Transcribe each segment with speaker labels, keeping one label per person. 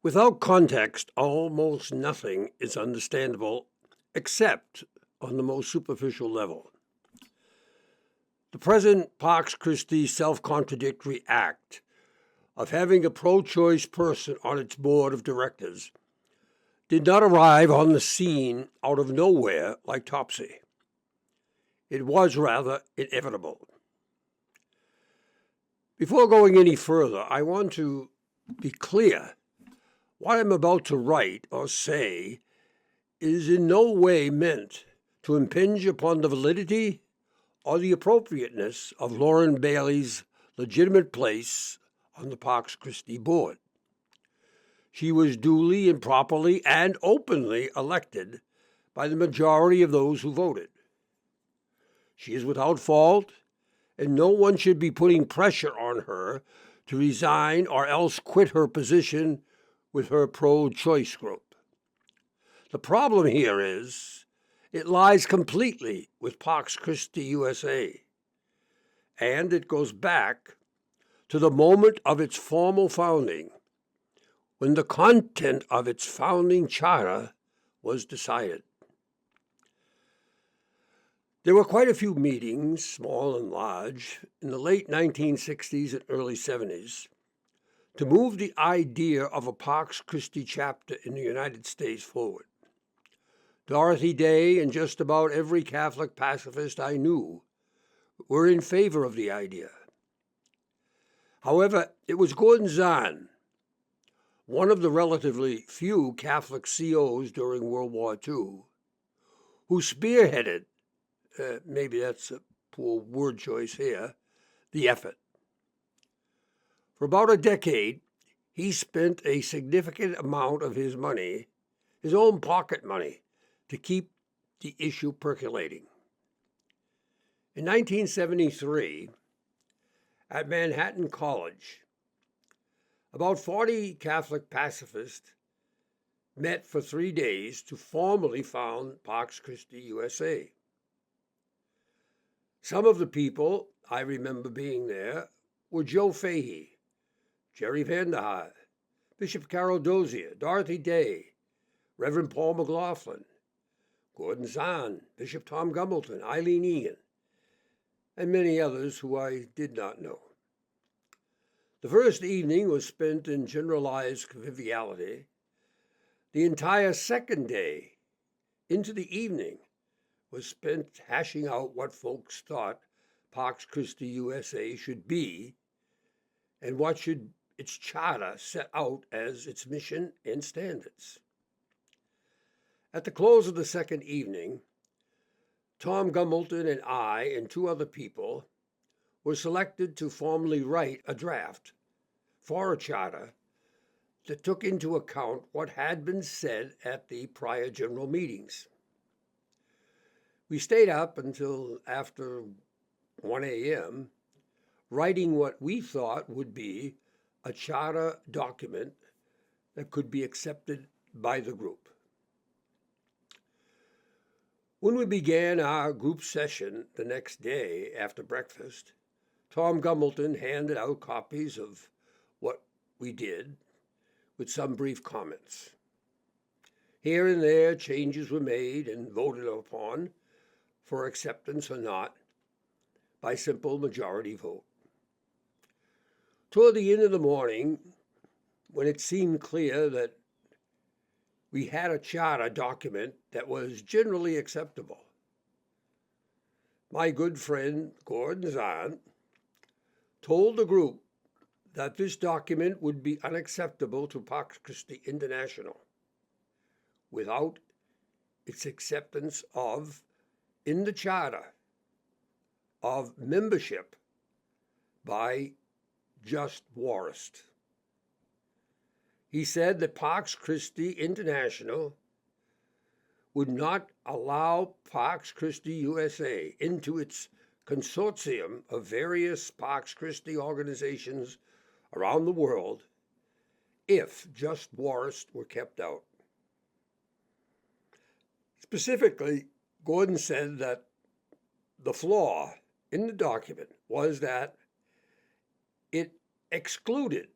Speaker 1: Without context, almost nothing is understandable except on the most superficial level. The present Pax Christi self-contradictory act of having a pro-choice person on its board of directors did not arrive on the scene out of nowhere like Topsy. It was rather inevitable. Before going any further, I want to be clear. What I'm about to write or say is in no way meant to impinge upon the validity or the appropriateness of Lauren Bailey's legitimate place on the Pax Christi board. She was duly and properly and openly elected by the majority of those who voted. She is without fault, and no one should be putting pressure on her to resign or else quit her position with her pro-choice group. The problem here is it lies completely with Pax Christi USA, and it goes back to the moment of its formal founding, when the content of its founding charter was decided. There were quite a few meetings, small and large, in the late 1960s and early 70s to move the idea of a Pax Christi chapter in the United States forward. Dorothy Day and just about every Catholic pacifist I knew were in favor of the idea. However, it was Gordon Zahn, one of the relatively few Catholic COs during World War II, who spearheaded, maybe that's a poor word choice here, the effort. For about a decade, he spent a significant amount of his money, his own pocket money, to keep the issue percolating. In 1973, at Manhattan College, about 40 Catholic pacifists met for 3 days to formally found Pax Christi USA. Some of the people, I remember being there, were Joe Fahey, Jerry Vanderhaar, Bishop Carol Dozier, Dorothy Day, Reverend Paul McLaughlin, Gordon Zahn, Bishop Tom Gumbleton, Eileen Egan, and many others who I did not know. The first evening was spent in generalized conviviality. The entire second day into the evening was spent hashing out what folks thought Pax Christi USA should be and what should its charter set out as its mission and standards. At the close of the second evening, Tom Gumbleton and I and 2 other people were selected to formally write a draft for a charter that took into account what had been said at the prior general meetings. We stayed up until after 1 a.m. writing what we thought would be a charter document that could be accepted by the group. When we began our group session the next day after breakfast, Tom Gumbleton handed out copies of what we did with some brief comments. Here and there, changes were made and voted upon for acceptance or not by simple majority vote. Toward the end of the morning, when it seemed clear that we had a charter document that was generally acceptable, my good friend Gordon Zahn told the group that this document would be unacceptable to Pax Christi International without its acceptance of, in the charter, of membership by just Warist. He said that Pax Christi International would not allow Pax Christi USA into its consortium of various Pax Christi organizations around the world if just Warist were kept out. Specifically, Gordon said that the flaw in the document was that it excluded,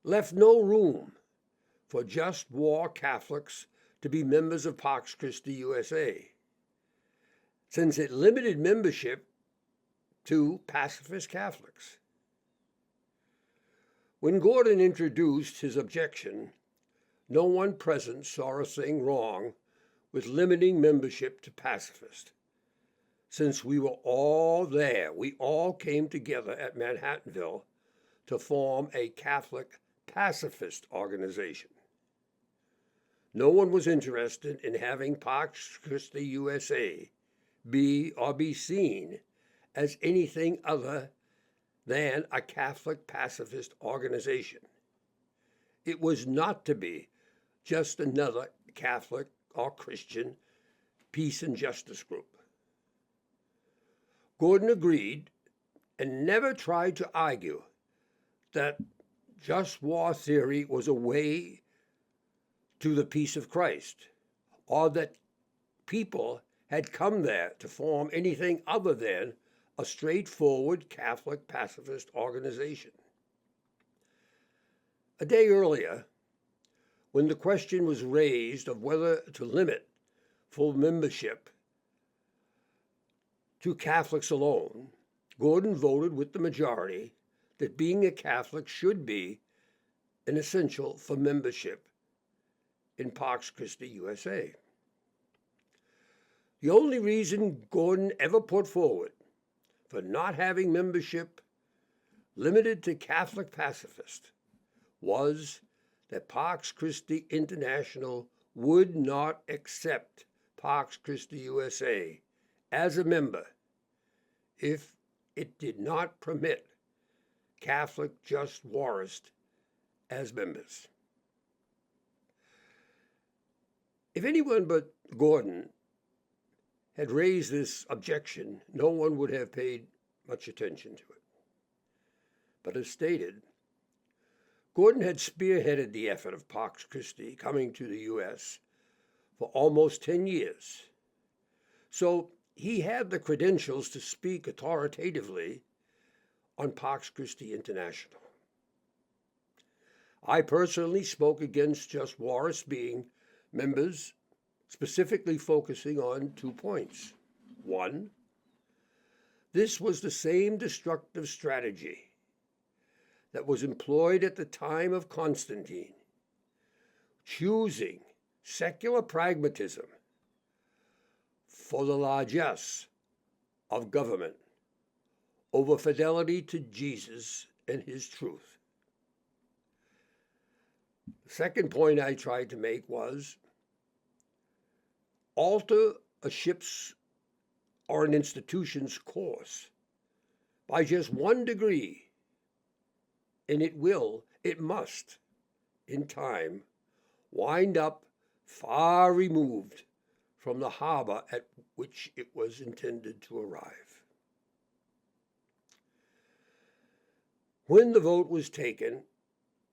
Speaker 1: left no room for just war Catholics to be members of Pax Christi USA, since it limited membership to pacifist Catholics. When Gordon introduced his objection, no one present saw a thing wrong with limiting membership to pacifist, since we were all there. We all came together at Manhattanville to form a Catholic pacifist organization. No one was interested in having Pax Christi USA be or be seen as anything other than a Catholic pacifist organization. It was not to be just another Catholic or Christian peace and justice group. Gordon agreed and never tried to argue that just war theory was a way to the peace of Christ, or that people had come there to form anything other than a straightforward Catholic pacifist organization. A day earlier, when the question was raised of whether to limit full membership to Catholics alone, Gordon voted with the majority that being a Catholic should be an essential for membership in Pax Christi USA. The only reason Gordon ever put forward for not having membership limited to Catholic pacifist was that Pax Christi International would not accept Pax Christi USA as a member if it did not permit Catholic just warists as members. If anyone but Gordon had raised this objection, no one would have paid much attention to it. But as stated, Gordon had spearheaded the effort of Pax Christi coming to the U.S. for almost 10 years. So he had the credentials to speak authoritatively on Pax Christi International. I personally spoke against just warists being members, specifically focusing on 2 points. 1, this was the same destructive strategy that was employed at the time of Constantine, choosing secular pragmatism for the largesse of government over fidelity to Jesus and his truth. The second point I tried to make was alter a ship's or an institution's course by just 1 degree, and it must, in time, wind up far removed from the harbor at which it was intended to arrive. When the vote was taken,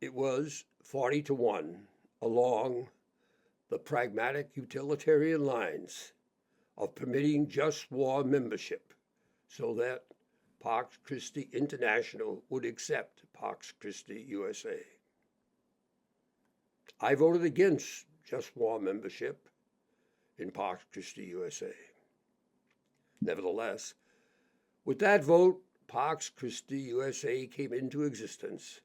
Speaker 1: it was 40-1 along the pragmatic utilitarian lines of permitting just war membership so that Pax Christi International would accept Pax Christi USA. I voted against just war membership in Pax Christi USA. Nevertheless, with that vote, Pax Christi USA came into existence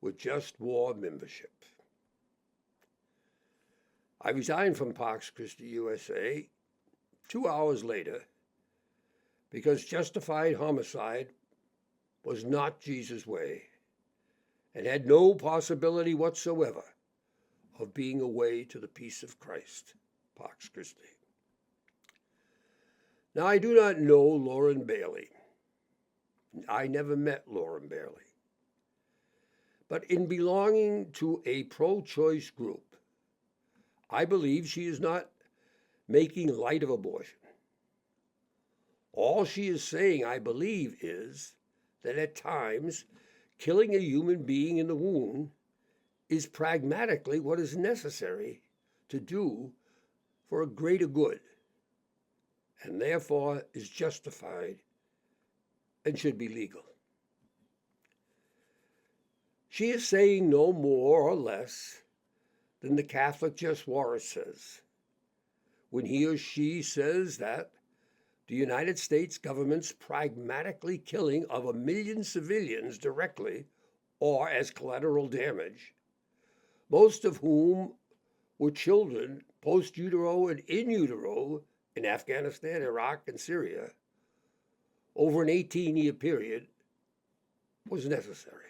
Speaker 1: with just war membership. I resigned from Pax Christi USA 2 hours later because justified homicide was not Jesus' way and had no possibility whatsoever of being a way to the peace of Christ, Pax Christi. Now, I do not know Lauren Bailey. I never met Lauren Bailey. But in belonging to a pro-choice group, I believe she is not making light of abortion. All she is saying, I believe, is that at times, killing a human being in the womb is pragmatically what is necessary to do for a greater good, and therefore is justified and should be legal. She is saying no more or less than the Catholic Just War says when he or she says that the United States government's pragmatically killing of 1 million civilians directly or as collateral damage, most of whom were children post utero and in utero in Afghanistan, Iraq, and Syria, over an 18-year period, was necessary.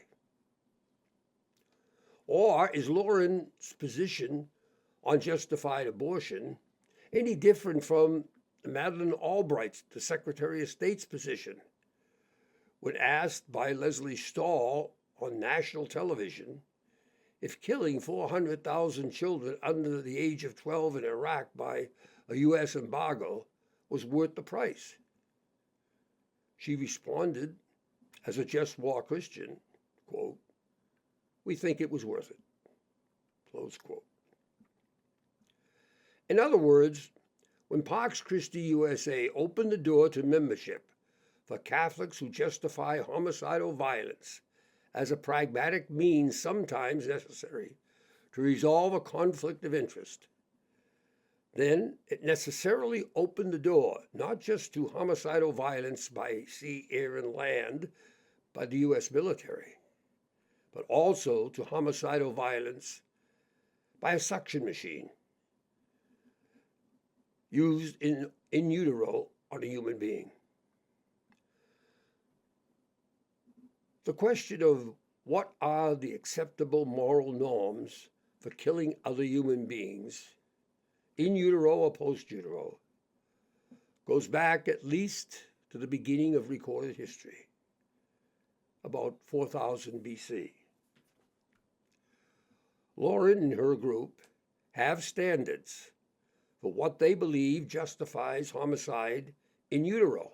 Speaker 1: Or is Lauren's position on justified abortion any different from Madeleine Albright's, the Secretary of State's, position when asked by Leslie Stahl on national television if killing 400,000 children under the age of 12 in Iraq by a U.S. embargo was worth the price? She responded, as a just war Christian, quote, "We think it was worth it," close quote. In other words, when Pax Christi USA opened the door to membership for Catholics who justify homicidal violence as a pragmatic means sometimes necessary to resolve a conflict of interest, then it necessarily opened the door not just to homicidal violence by sea, air, and land by the U.S. military, but also to homicidal violence by a suction machine used in utero on a human being. The question of what are the acceptable moral norms for killing other human beings, in utero or post utero, goes back at least to the beginning of recorded history, about 4000 BC. Lauren and her group have standards for what they believe justifies homicide in utero.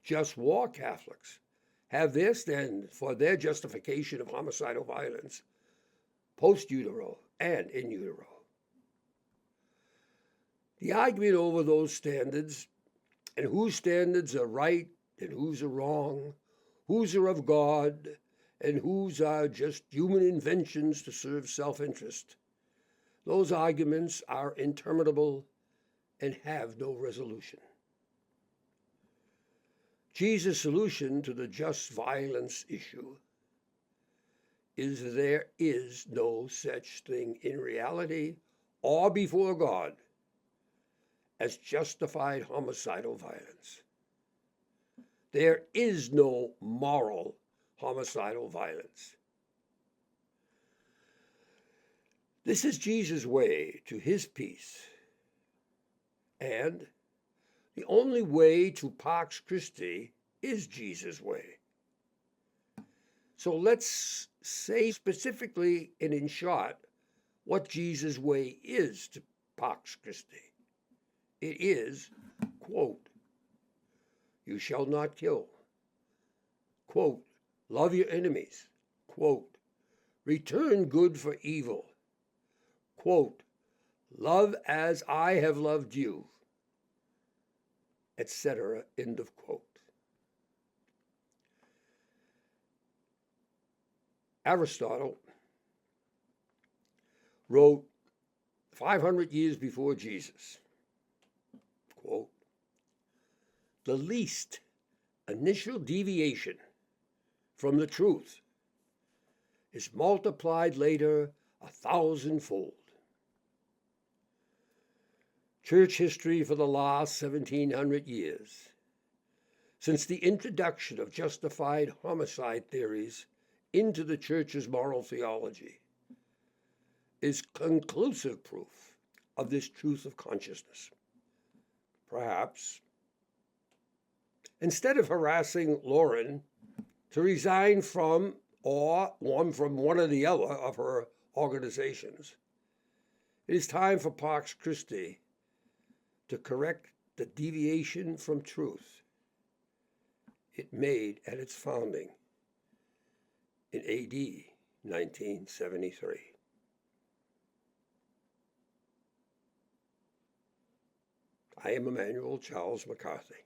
Speaker 1: Just war Catholics have their standards for their justification of homicidal violence post utero and in utero. The argument over those standards and whose standards are right and whose are wrong, whose are of God and whose are just human inventions to serve self-interest, those arguments are interminable and have no resolution. Jesus' solution to the just violence issue is there is no such thing in reality or before God as justified homicidal violence. There is no moral homicidal violence. This is Jesus' way to his peace, and the only way to Pax Christi is Jesus' way. So let's say specifically and in short what Jesus' way is to Pax Christi. It is, quote, "You shall not kill." Quote, "Love your enemies." Quote, "Return good for evil." Quote, "Love as I have loved you," etc. End of quote. Aristotle wrote 500 years before Jesus, quote, "The least initial deviation from the truth is multiplied later 1,000-fold." Church history for the last 1,700 years, since the introduction of justified homicide theories into the church's moral theology, is conclusive proof of this truth of consciousness. Perhaps, instead of harassing Lauren to resign from or from one or the other of her organizations, it is time for Pax Christi to correct the deviation from truth it made at its founding in AD 1973. I am Emmanuel Charles McCarthy.